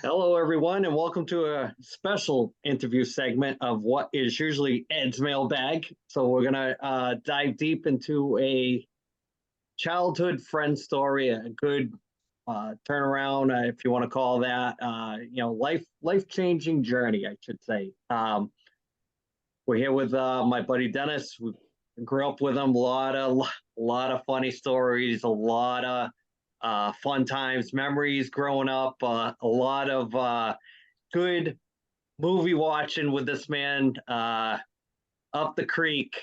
Hello, everyone, and welcome to a special interview segment of what is usually Ed's mailbag. So we're gonna dive deep into a childhood friend story, a good turnaround, if you want to call that. Life changing journey, I should say. We're here with my buddy Dennis. We grew up with him. A lot of funny stories, a lot of fun times, memories growing up, a lot of good movie watching with this man. Up the creek,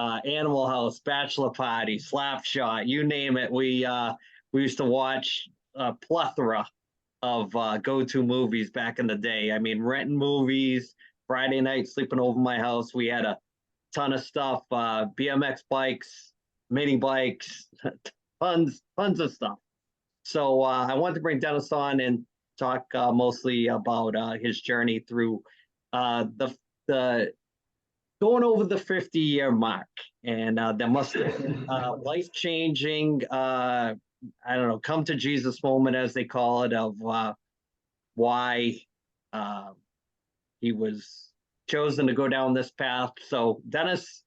Animal House, Bachelor Party, Slapshot, you name it. We used to watch a plethora of go-to movies back in the day. I mean, renting movies, Friday night sleeping over my house. We had a ton of stuff, BMX bikes, mini bikes, tons of stuff. So I wanted to bring Dennis on and talk mostly about his journey through the going over the 50-year mark, and there must have been life changing. I don't know, come to Jesus moment, as they call it, of why uh, he was chosen to go down this path. So, Dennis,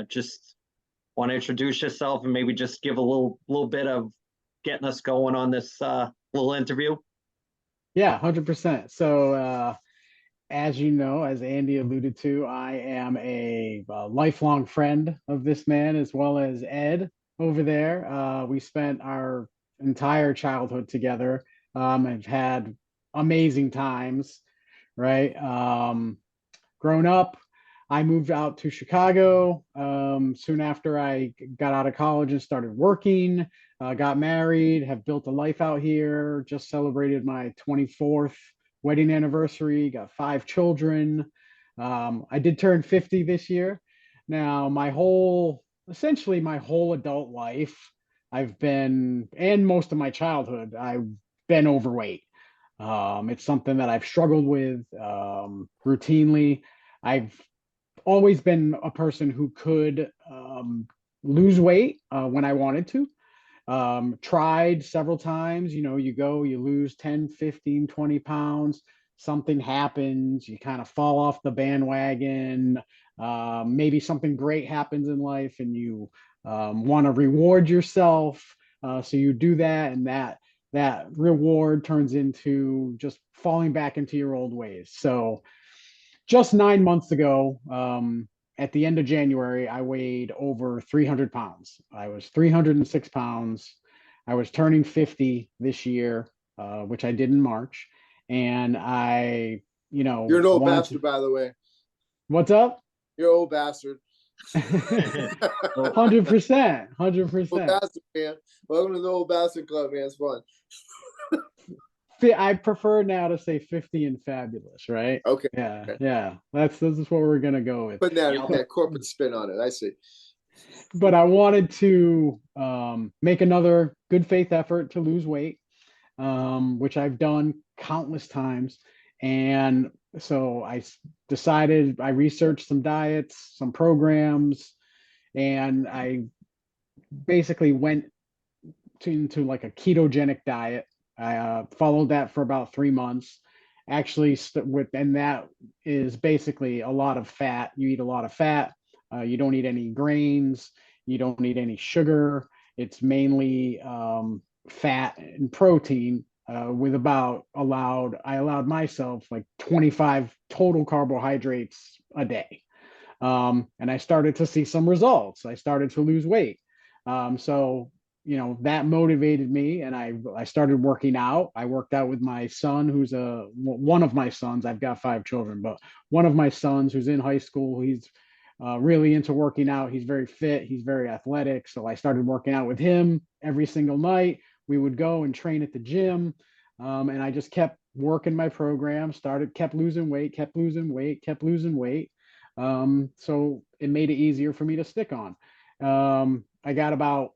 just want to introduce yourself and maybe just give a little bit of getting us going on this little interview. Yeah, 100%. So, as you know, as Andy alluded to, I am a lifelong friend of this man as well as Ed over there. We spent our entire childhood together. I've had amazing times, right? Grown up, I moved out to Chicago soon after I got out of college and started working. Got married, have built a life out here. Just celebrated my 24th wedding anniversary. Got 5 children. I did turn 50 this year. Now, essentially my whole adult life, and most of my childhood, I've been overweight. It's something that I've struggled with routinely. I've always been a person who could lose weight when I wanted to. Tried several times. You lose 10, 15, 20 pounds. Something happens. You kind of fall off the bandwagon. Maybe something great happens in life and you want to reward yourself. So you do that, and that reward turns into just falling back into your old ways. So just 9 months ago, at the end of January, I weighed over 300 pounds. I was 306 pounds. I was turning 50 this year, which I did in March. And You're an old wanted bastard, by the way. what's up? You're an old bastard. 100%, Old 100%. bastard, man. Welcome to the old bastard club, man. It's fun. I prefer now to say 50 and fabulous, right? Okay. Yeah, Okay. yeah. This is what we're gonna go with. Putting that corporate spin on it. I see. But I wanted to make another good faith effort to lose weight, which I've done countless times. And so decided, I researched some diets, some programs, and I basically went into like a ketogenic diet. I followed that for about 3 months. Actually, and that is basically a lot of fat. You eat a lot of fat. You don't eat any grains. You don't eat any sugar. It's mainly fat and protein. I allowed myself like 25 total carbohydrates a day. And I started to see some results. I started to lose weight. So that motivated me, and I started working out. I worked out with my son, who's one of my sons. I've got 5 children, but one of my sons who's in high school. He's really into working out. He's very fit. He's very athletic. So I started working out with him every single night. We would go and train at the gym, and I just kept working my program. Kept losing weight, kept losing weight, kept losing weight. So it made it easier for me to stick on. I got about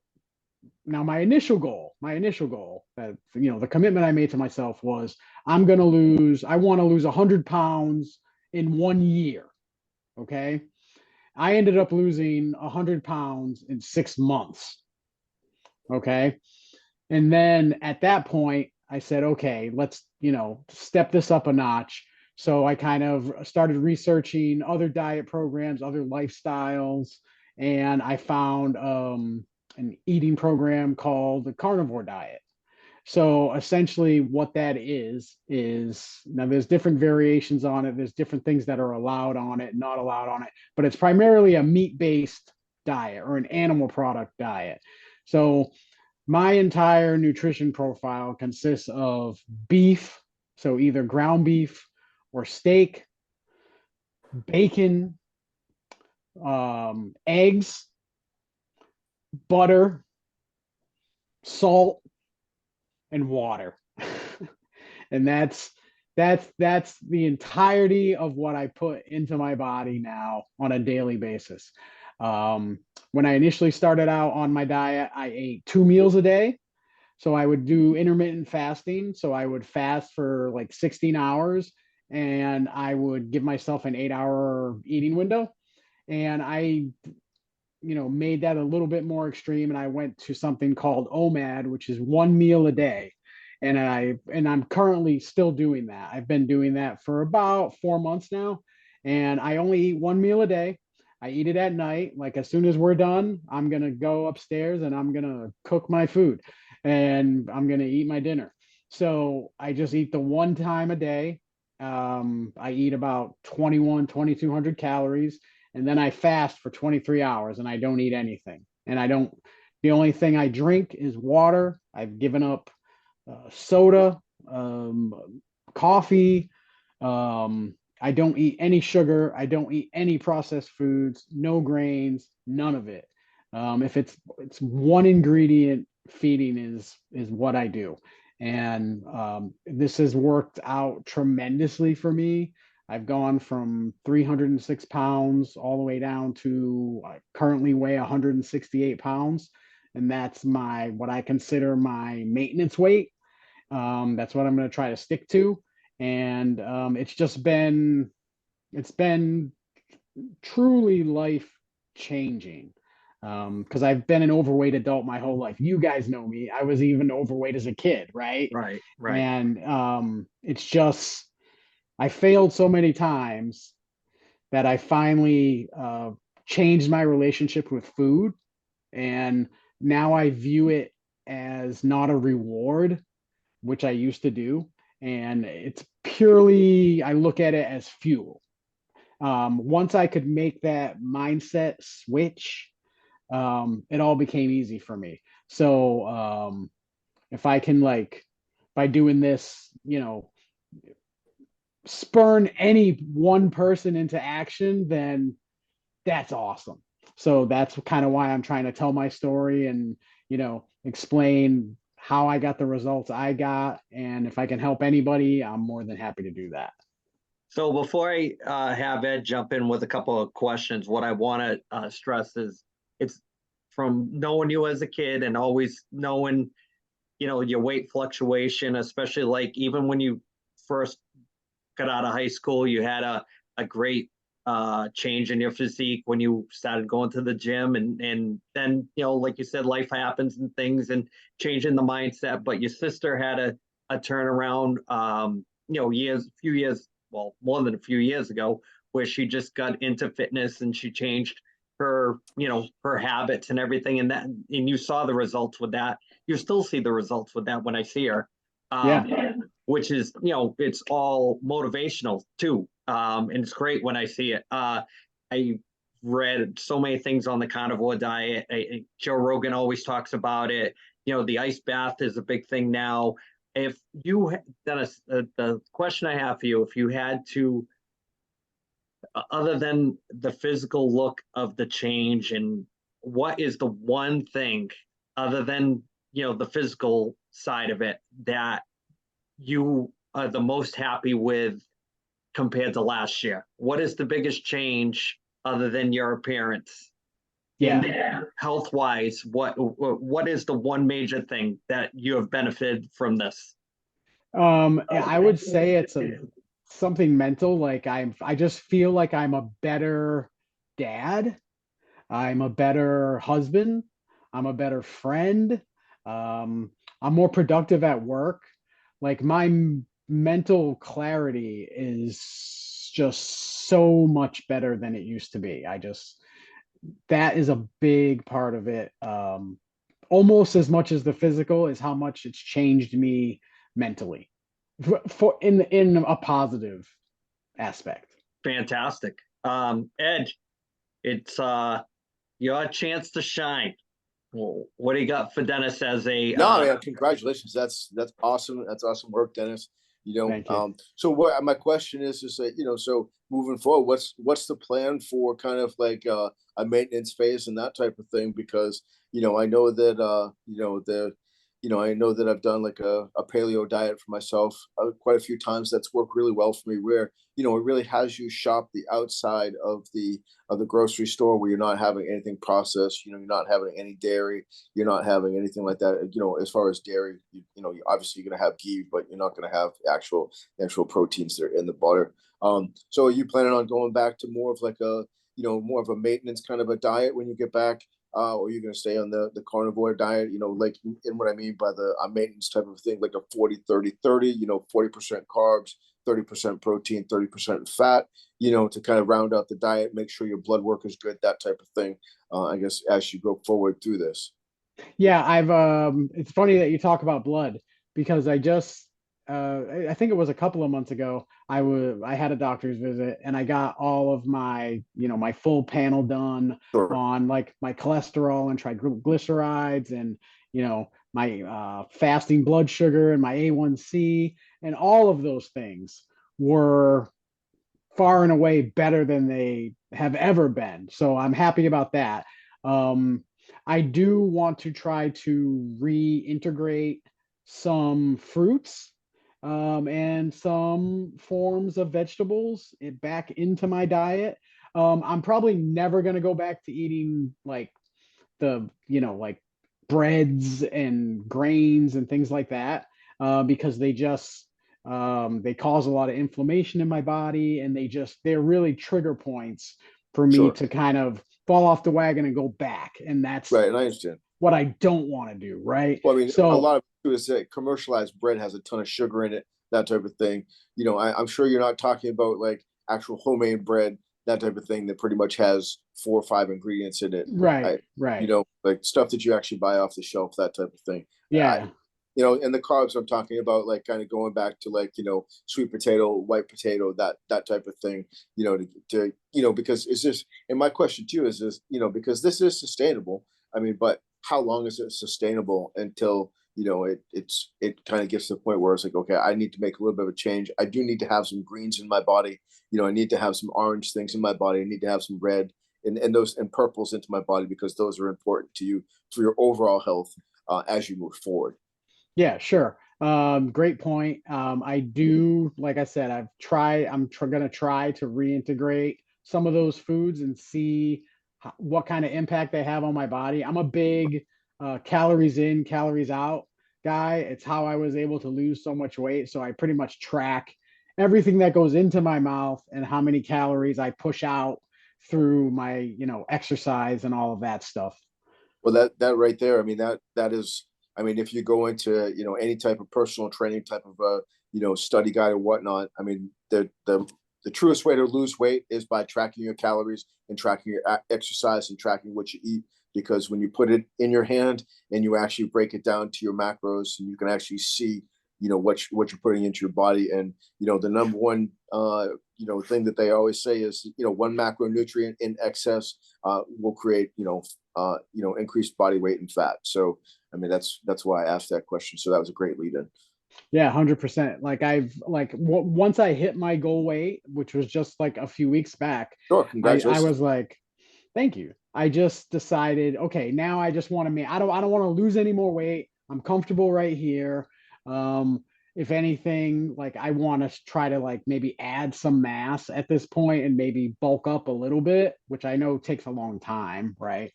Now my initial goal, that the commitment I made to myself was, I want to lose 100 pounds in 1 year. Okay. I ended up losing 100 pounds in 6 months. Okay. And then at that point, I said, okay, let's, step this up a notch. So I kind of started researching other diet programs, other lifestyles, and I found an eating program called the carnivore diet. So essentially, what that is now there's different variations on it. There's different things that are allowed on it, not allowed on it, but it's primarily a meat-based diet or an animal product diet. So my entire nutrition profile consists of beef, so either ground beef or steak, bacon, eggs, butter, salt, and water. And that's the entirety of what I put into my body now on a daily basis. When I initially started out on my diet, I ate 2 meals a day. So I would do intermittent fasting. So I would fast for like 16 hours and I would give myself an 8 hour eating window. And I, made that a little bit more extreme. And I went to something called OMAD, which is 1 meal a day. And I'm currently still doing that. I've been doing that for about 4 months now. And I only eat 1 meal a day. I eat it at night. Like as soon as we're done, I'm gonna go upstairs and I'm gonna cook my food and I'm gonna eat my dinner. So I just eat the one time a day. I eat about 2,200 calories, and then I fast for 23 hours and I don't eat anything. And I don't, the only thing I drink is water. I've given up soda, coffee. I don't eat any sugar. I don't eat any processed foods, no grains, none of it. If it's one ingredient feeding is what I do. And this has worked out tremendously for me. I've gone from 306 pounds all the way down to I currently weigh 168 pounds. And that's what I consider my maintenance weight. That's what I'm going to try to stick to. And it's been truly life changing. Because I've been an overweight adult my whole life. You guys know me. I was even overweight as a kid, right? Right. And it's just I failed so many times that I finally changed my relationship with food, and now I view it as not a reward, which I used to do, and it's purely I look at it as fuel. Once I could make that mindset switch, it all became easy for me. So if I can by doing this, spurn any one person into action, then that's awesome. So that's kind of why I'm trying to tell my story and, explain how I got the results I got. And if I can help anybody, I'm more than happy to do that. So before I have Ed jump in with a couple of questions, what I want to stress is it's from knowing you as a kid and always knowing, your weight fluctuation, especially like even when you first got out of high school, you had a great change in your physique when you started going to the gym, and then like you said, life happens and things and changing the mindset. But your sister had a turnaround, few years, well, more than a few years ago, where she just got into fitness and she changed her habits and everything, and you saw the results with that. You still see the results with that when I see her. Yeah. Which is, it's all motivational too. And it's great when I see it. I read so many things on the carnivore diet. Joe Rogan always talks about it. The ice bath is a big thing now. If you then the question I have for you, if you had to, other than the physical look of the change, and what is the one thing other than the physical side of it that you are the most happy with compared to last year? What is the biggest change other than your appearance? Yeah. And health wise, what is the one major thing that you have benefited from this? I would say it's something mental. Like I just feel like I'm a better dad. I'm a better husband. I'm a better friend. Um, I'm more productive at work. like my mental clarity is just so much better than it used to be. That is a big part of it. Almost as much as the physical is how much it's changed me mentally in a positive aspect. Fantastic. Ed, it's your chance to shine. Well, what do you got for Dennis as a No, man, congratulations. That's awesome. That's awesome work, Dennis. Thank you. So what my question is that, so moving forward, what's the plan for kind of like a maintenance phase and that type of thing? Because, I know that I know that I've done like a paleo diet for myself quite a few times. That's worked really well for me where, it really has you shop the outside of the grocery store where you're not having anything processed, you're not having any dairy, you're not having anything like that. As far as dairy, obviously you're going to have ghee, but you're not going to have actual proteins that are in the butter. So are you planning on going back to more of like more of a maintenance kind of a diet when you get back? Or are you going to stay on the carnivore diet, like in what I mean by the maintenance type of thing, like a 40-30-30, 40% carbs, 30% protein, 30% fat, to kind of round out the diet, make sure your blood work is good, that type of thing, I guess, as you go forward through this. Yeah, it's funny that you talk about blood because I think it was a couple of months ago, I had a doctor's visit and I got all of my, my full panel done Sure. on like my cholesterol and triglycerides and, my fasting blood sugar and my A1C, and all of those things were far and away better than they have ever been. So I'm happy about that. Um, I do want to try to reintegrate some fruits and some forms of vegetables back into my diet. I'm probably never going to go back to eating like like breads and grains and things like that because they cause a lot of inflammation in my body, and they're really trigger points for me Sure. to kind of fall off the wagon and go back. And that's Right. And I understand. what I don't want to do. Right. Well, I mean, a So lot of it is that commercialized bread has a ton of sugar in it, that type of thing. I'm sure you're not talking about like actual homemade bread, that type of thing that pretty much has 4 or 5 ingredients in it. right, I, right. like stuff that you actually buy off the shelf, that type of thing. I, Yeah. and the carbs I'm talking about, like kind of going back to like, sweet potato, white potato, that type of thing, because it's just, and my question to you is this, because this is sustainable. I mean, but how long is it sustainable until it kind of gets to the point where it's like, okay, I need to make a little bit of a change. I do need to have some greens in my body. I need to have some orange things in my body. I need to have some red and those and purples into my body because those are important to you for your overall health as you move forward. Yeah, sure. Great point. I do, like I said, going to try to reintegrate some of those foods and see what kind of impact they have on my body. I'm a big calories in, calories out guy. It's how I was able to lose so much weight. So I pretty much track everything that goes into my mouth and how many calories I push out through my, exercise and all of that stuff. Well, that right there, I mean, that is, I mean, if you go into, any type of personal training type of study guide or whatnot, I mean, the truest way to lose weight is by tracking your calories and tracking your exercise and tracking what you eat. Because when you put it in your hand and you actually break it down to your macros, and you can actually see, what you're putting into your body. And the number one thing that they always say is, one macronutrient in excess will create increased body weight and fat. So I mean, that's why I asked that question. So that was a great lead in. Yeah, 100%. Like once I hit my goal weight, which was just like a few weeks back, Sure, I congratulations. was like, thank you. I just decided, okay, now I just want to I don't want to lose any more weight. I'm comfortable right here. If anything, like I want to try to like maybe add some mass at this point and maybe bulk up a little bit, which I know takes a long time, right?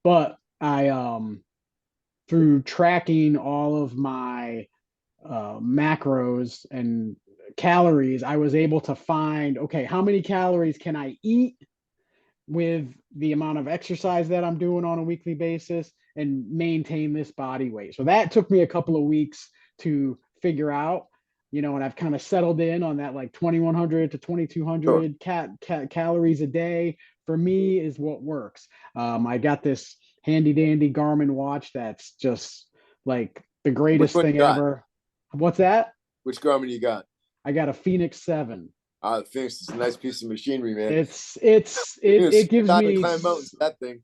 But I through tracking all of my macros and calories, I was able to find, okay, how many calories can I eat with the amount of exercise that I'm doing on a weekly basis and maintain this body weight. So that took me a couple of weeks to figure out, and I've kind of settled in on that like 2100 to 2200 calories a day for me is what works. I got this handy dandy Garmin watch that's just like the Which greatest one you thing got? ever. What's that? Which Garmin you got? I got a Phoenix 7. Phoenix is a nice piece of machinery, man. It gives Time to me climb mountains, that thing.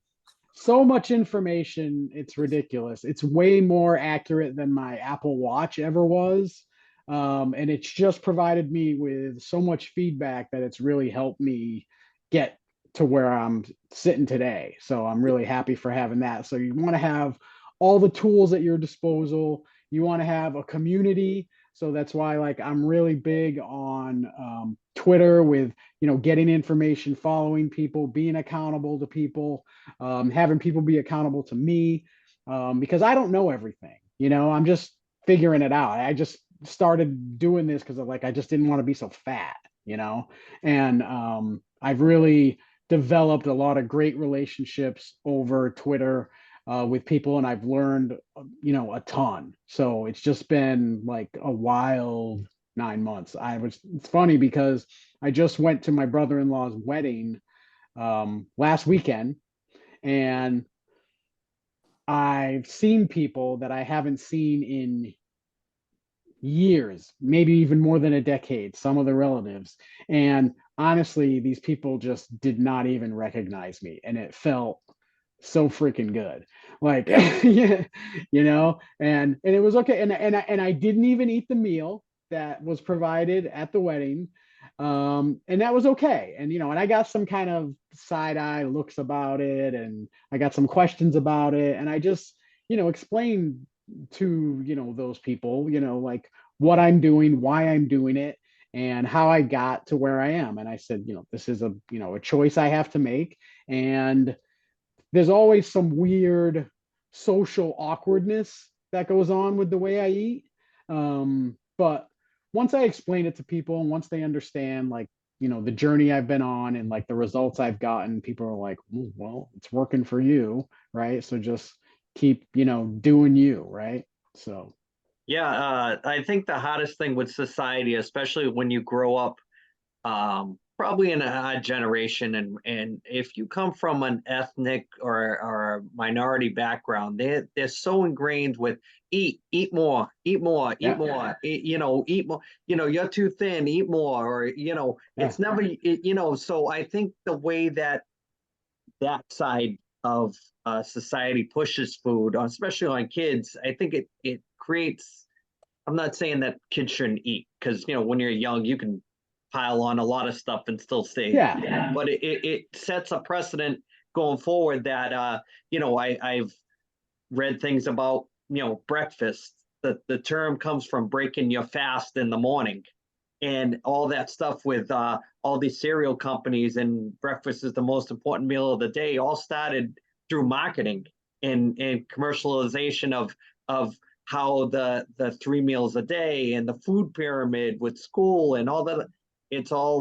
so much information. It's ridiculous. It's way more accurate than my Apple Watch ever was. And it's just provided me with so much feedback that it's really helped me get to where I'm sitting today. So I'm really happy for having that. So you want to have all the tools at your disposal. You want to have a community. So that's why, like, I'm really big on Twitter with, getting information, following people, being accountable to people, having people be accountable to me, because I don't know everything. I'm just figuring it out. I just started doing this because I just didn't want to be so fat, and I've really developed a lot of great relationships over Twitter with people, and I've learned, a ton. So it's just been like a wild 9 months. It's funny because I just went to my brother-in-law's wedding last weekend, and I've seen people that I haven't seen in years, maybe even more than a decade, some of the relatives. And honestly, these people just did not even recognize me. And it felt so freaking good. Like, yeah, and it was okay. And I didn't even eat the meal that was provided at the wedding. And that was okay. And I got some kind of side eye looks about it, and I got some questions about it. And I just, explained to, those people, like what I'm doing, why I'm doing it, and how I got to where I am. And I said, this is a choice I have to make. And there's always some weird social awkwardness that goes on with the way I eat. But once I explain it to people, and once they understand, like, the journey I've been on and like the results I've gotten, people are like, well, it's working for you, right? So just keep, doing you, right? So Yeah, I think the hottest thing with society, especially when you grow up, probably in a odd generation, and if you come from an ethnic or minority background, they're so ingrained with eat more, eat more, eat yeah, more, eat more, you're too thin, eat more, or yeah, it's never, so I think the way that side of society pushes food, especially on kids, I think it creates. I'm not saying that kids shouldn't eat, because when you're young you can pile on a lot of stuff and still stay. yeah, But it sets a precedent going forward that I've read things about breakfast. The term comes from breaking your fast in the morning, and all that stuff with all these cereal companies, and breakfast is the most important meal of the day, all started through marketing and commercialization of how the 3 meals a day and the food pyramid with school and all that. It's all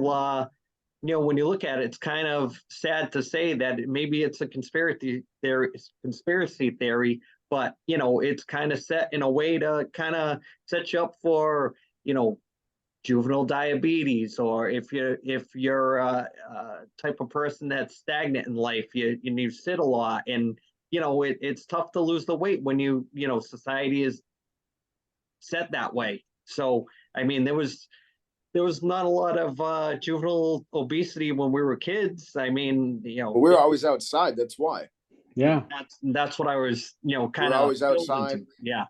when you look at it, it's kind of sad to say that maybe it's a conspiracy theory, but it's kind of set in a way to kind of set you up for juvenile diabetes, or if you're a type of person that's stagnant in life, you sit a lot, and it's tough to lose the weight when society is set that way. So I mean, there was not a lot of juvenile obesity when we were kids. I mean, But we're always outside. That's why. yeah, that's what I was kind We're of always building outside. to. Yeah,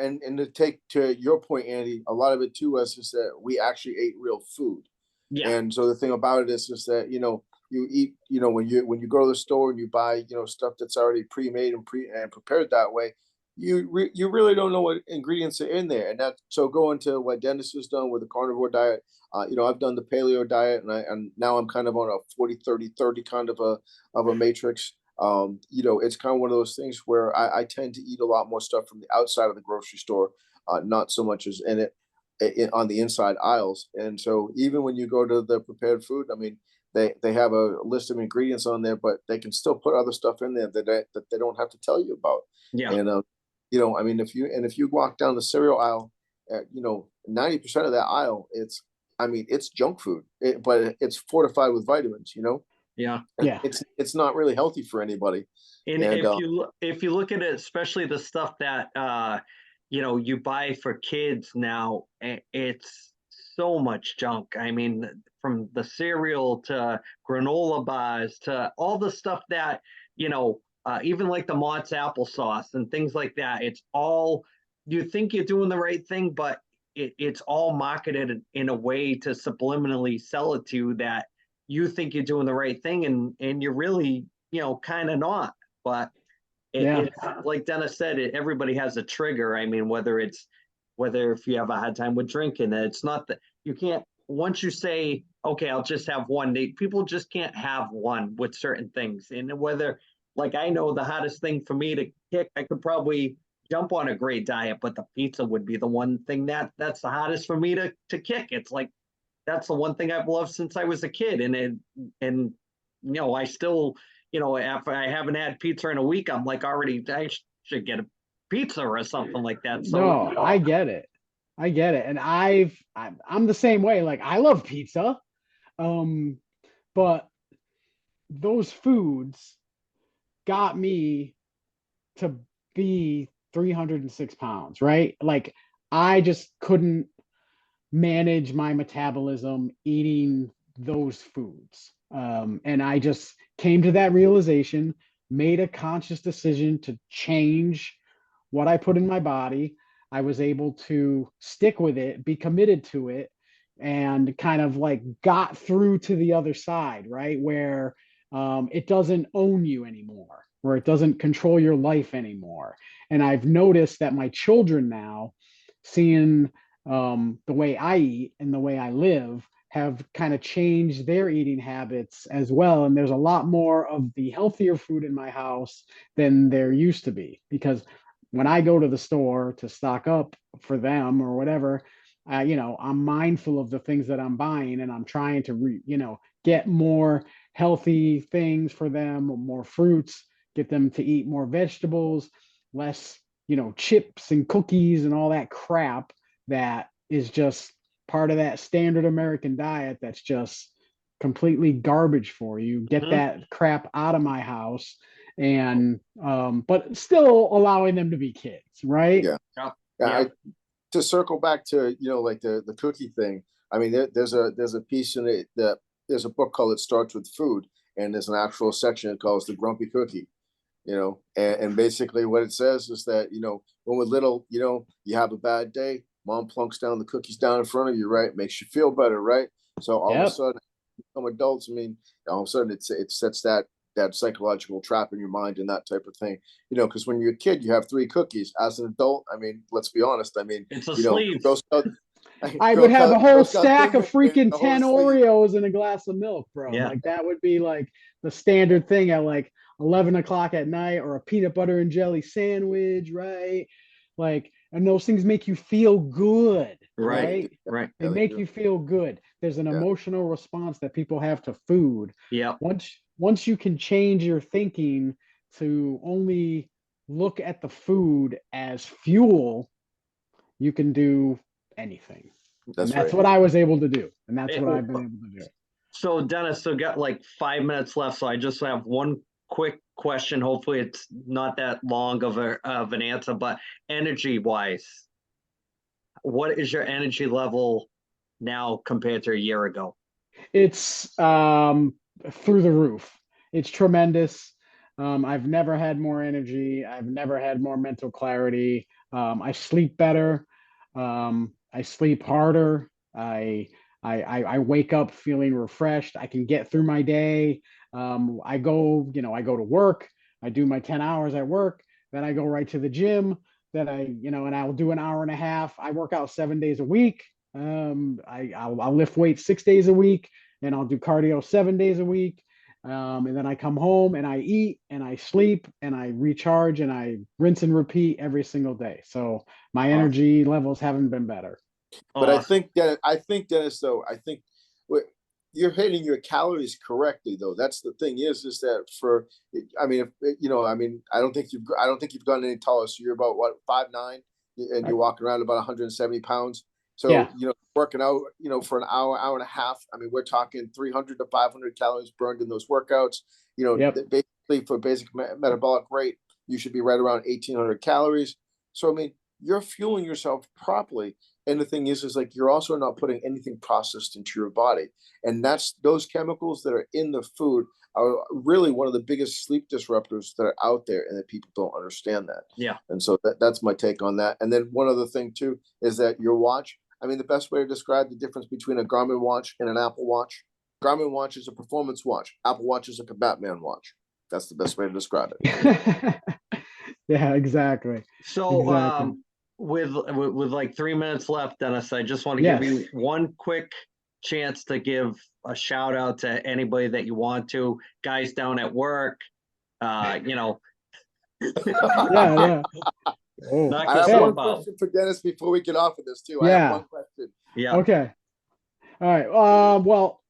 And to take to your point, Andy, a lot of it too was just that we actually ate real food. yeah, And so the thing about it is just that, you eat, when you go to the store and you buy, stuff that's already pre-made and prepared that way, you really don't know what ingredients are in there. And that, so going to what Dennis has done with the carnivore diet, I've done the paleo diet, and now I'm kind of on a 40-30-30 kind of a matrix. It's kind of one of those things where I tend to eat a lot more stuff from the outside of the grocery store, not so much as on the inside aisles. And so even when you go to the prepared food, I mean, they have a list of ingredients on there, but they can still put other stuff in there that they don't have to tell you about. yeah. And I mean, if you walk down the cereal aisle you know, 90% of that aisle, I mean, it's junk food, but it's fortified with vitamins, you know? Yeah. Yeah. It's not really healthy for anybody. And And if you look at it, especially the stuff that you know, you buy for kids now, it's so much junk. I mean, from the cereal to granola bars to all the stuff that, you know, even like the Mott's applesauce and things like that. It's all, you think you're doing the right thing, but it's all marketed in a way to subliminally sell it to you that you think you're doing the right thing, and you're really, you know, kind of not. But Yeah. it's like Dennis said, everybody has a trigger. I mean, whether if you have a hard time with drinking, it's not that you can't. Once you say, okay, I'll just have one, people just can't have one with certain things. And whether, like, I know the hardest thing for me to kick, I could probably jump on a great diet, but the pizza would be the one thing that's the hardest for me to kick. It's like that's the one thing I've loved since I was a kid, and you know, I still, you know, after I haven't had pizza in a week, I'm like already I should get a pizza or something like that. So No, I get it. I get it. And I'm the same way. Like I love pizza. Um, but those foods got me to be 306 pounds, right? Like I just couldn't manage my metabolism eating those foods. And I just came to that realization, made a conscious decision to change what I put in my body. I was able to stick with it, be committed to it, and kind of like got through to the other side, right? Where it doesn't own you anymore, where it doesn't control your life anymore. And I've noticed that my children now, seeing the way I eat and the way I live, have kind of changed their eating habits as well. And there's a lot more of the healthier food in my house than there used to be. Because when I go to the store to stock up for them or whatever, you know, I'm mindful of the things that I'm buying, and I'm trying to, you know, get more healthy things for them, more fruits, get them to eat more vegetables, less, you know, chips and cookies and all that crap that is just part of that standard American diet that's just completely garbage for you. Get that crap out of my house. And but still allowing them to be kids, right? yeah, yeah, yeah. yeah. To circle back to, you know, like the cookie thing. I mean, there's a piece in it that there's a book called It Starts with Food, and there's an actual section it calls the Grumpy Cookie. You know, and basically what it says is that, you know, when we're little, you know, you have a bad day, mom plunks down the cookies down in front of you, right? Makes you feel better, right? So all of a Yep. sudden, become adults. I mean, all of a sudden it sets that psychological trap in your mind and that type of thing. You know, because when you're a kid, you have three cookies. As an adult, I mean, let's be honest. I mean, It's a you know, sleeve. Girl Scout, I would have a whole Girl Scout stack thing, of freaking the whole 10 sleeve. Oreos and a glass of milk, bro. Yeah. Like that would be like the standard thing at like 11 o'clock at night, or a peanut butter and jelly sandwich, right? Like, and those things make you feel good, Yeah, Right, they do. right? right. They Yeah, they make do. you feel good. There's an Yeah, emotional response that people have to food. Yeah. Once you can change your thinking to only look at the food as fuel, you can do anything. And that's that's right. what I was able to do. And that's It- what I've been able to do. so Dennis, so got like 5 minutes left. So I just have one quick question. Hopefully it's not that long of an answer, but energy wise, what is your energy level now compared to a year ago? It's through the roof. It's tremendous. I've never had more energy. I've never had more mental clarity. I sleep better. I sleep harder. I wake up feeling refreshed. I can get through my day. I go, you know, I go to work. I do my 10 hours at work. Then I go right to the gym. Then I, you know, and I'll do an hour and a half. I work out 7 days a week. I'll lift weights 6 days a week, and I'll do cardio 7 days a week. And then I come home and I eat and I sleep and I recharge and I rinse and repeat every single day. So my Awesome. energy levels haven't been better. But Awesome. I think Dennis, though, I think you're hitting your calories correctly, though. That's the thing is that for, I mean, if, you know, I mean, I don't think you've gotten any taller. So you're about what, 5'9", and you're walking around about 170 pounds. So, Yeah. working out, for an hour, hour and a half, I mean, we're talking 300 to 500 calories burned in those workouts. Yep. Basically for basic metabolic rate, you should be right around 1,800 calories. So, I mean, you're fueling yourself properly. And the thing is like, you're also not putting anything processed into your body. And that's those chemicals that are in the food are really one of the biggest sleep disruptors that are out there, and that people don't understand that. Yeah. And so that's my take on that. And then one other thing too, is that your watch, I mean, the best way to describe the difference between a Garmin watch and an Apple Watch, Garmin watch is a performance watch. Apple Watch is like a Batman watch. That's the best way to describe it. Yeah, exactly. So, Exactly. with like 3 minutes left, Dennis, I just want to Yes. give you one quick chance to give a shout out to anybody that you want to, guys down at work, Yeah, yeah. Oh, Knock I have yourself one out. question for Dennis before we get off of this too. I Yeah. have one question. Yeah. okay. All right. Well,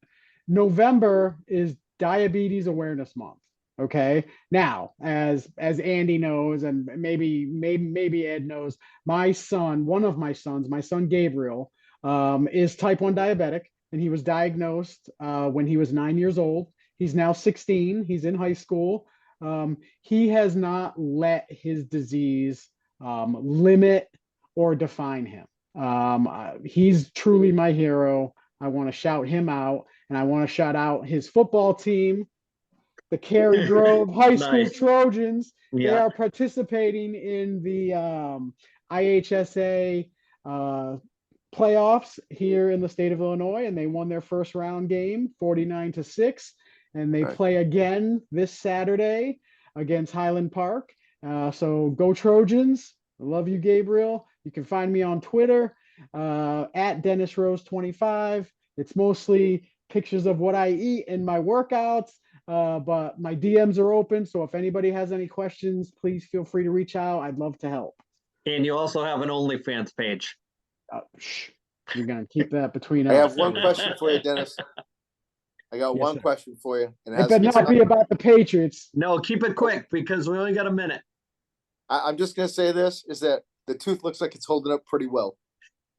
November is Diabetes Awareness Month. Okay. Now, as Andy knows, and maybe Ed knows, my son, one of my sons, my son Gabriel, is type 1 diabetic, and he was diagnosed when he was 9 years old. He's now 16. He's in high school. He has not let his disease limit or define him. He's truly my hero. I want to shout him out, and I want to shout out his football team, the Cary Grove High School Nice. Trojans. They Yeah. are participating in the IHSA playoffs here in the state of Illinois, and they won their first round game 49-6, and they Right. play again this Saturday against Highland Park. So go Trojans. I love you, Gabriel. You can find me on Twitter at Dennis Rose 25. It's mostly pictures of what I eat and my workouts, but my DMs are open. So if anybody has any questions, please feel free to reach out. I'd love to help. And you also have an OnlyFans page. Shh. You're going to keep that between I us. have one question for you, Dennis. I got Yes, one sir. question for you. And It better not be about the Patriots. No, keep it quick because we only got a minute. I'm just gonna say this, is that the tooth looks like it's holding up pretty well.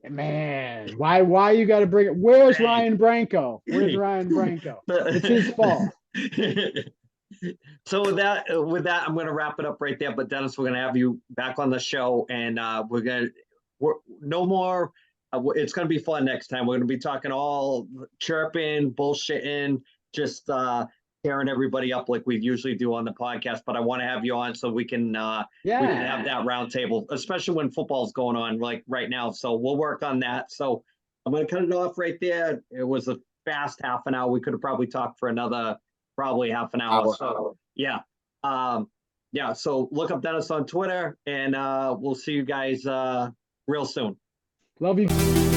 Man, why you got to bring it? Where's Hey. Ryan Branco? Where's Ryan Branco? It's his fault. So with that, I'm going to wrap it up right there. But Dennis, we're going to have you back on the show, and we're no more. It's going to be fun next time. We're going to be talking all chirping, bullshitting, just tearing everybody up like we usually do on the podcast. But I want to have you on so we can have that round table, especially when football's going on like right now. So we'll work on that. So I'm going to cut it off right there. It was a fast half an hour. We could have probably talked for another probably half an hour. So yeah. So look up Dennis on Twitter, and we'll see you guys real soon. Love you.